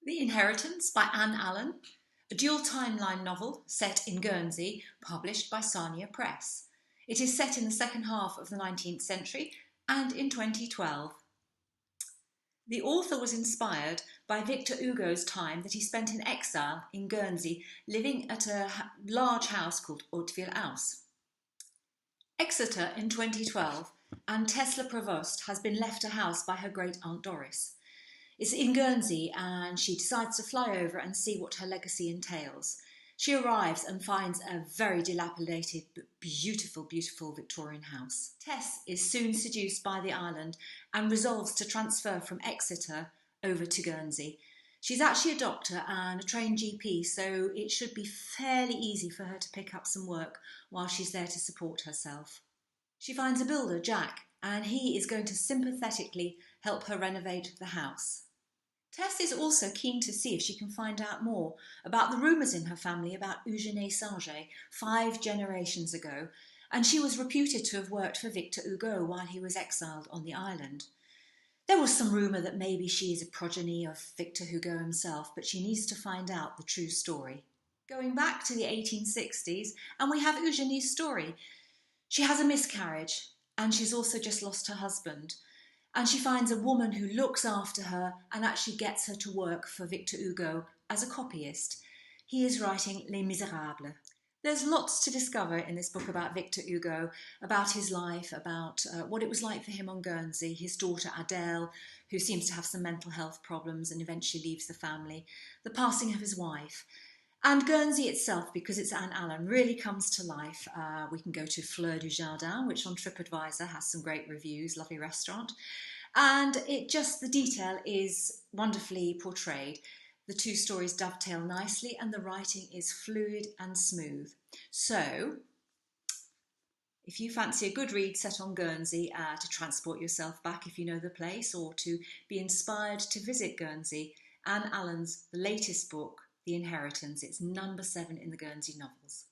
The Inheritance by Anne Allen, a dual timeline novel set in Guernsey, published by Sania Press. It is set in the second half of the 19th century and in 2012. The author was inspired by Victor Hugo's time that he spent in exile in Guernsey, living at a large house called Hauteville House. Exeter in 2012, and Tess Provost has been left a house by her great-aunt Doris. It's in Guernsey and she decides to fly over and see what her legacy entails. She arrives and finds a very dilapidated but beautiful, beautiful Victorian house. Tess is soon seduced by the island and resolves to transfer from Exeter over to Guernsey. She's actually a doctor and a trained GP, so it should be fairly easy for her to pick up some work while she's there to support herself. She finds a builder, Jack, and he is going to sympathetically help her renovate the house. Tess is also keen to see if she can find out more about the rumours in her family about Eugénie Sanger 5 generations ago, and she was reputed to have worked for Victor Hugo while he was exiled on the island. There was some rumour that maybe she is a progeny of Victor Hugo himself, but she needs to find out the true story. Going back to the 1860s, and we have Eugénie's story. She has a miscarriage, and she's also just lost her husband. And she finds a woman who looks after her and actually gets her to work for Victor Hugo as a copyist. He is writing Les Misérables. There's lots to discover in this book about Victor Hugo, about his life, about what it was like for him on Guernsey, his daughter Adele, who seems to have some mental health problems and eventually leaves the family, the passing of his wife. And Guernsey itself, because it's Anne Allen, really comes to life. We can go to Fleur du Jardin, which on TripAdvisor has some great reviews, lovely restaurant. And the detail is wonderfully portrayed. The two stories dovetail nicely and the writing is fluid and smooth. So, if you fancy a good read set on Guernsey to transport yourself back if you know the place, or to be inspired to visit Guernsey, Anne Allen's latest book, The Inheritance. It's number 7 in the Guernsey novels.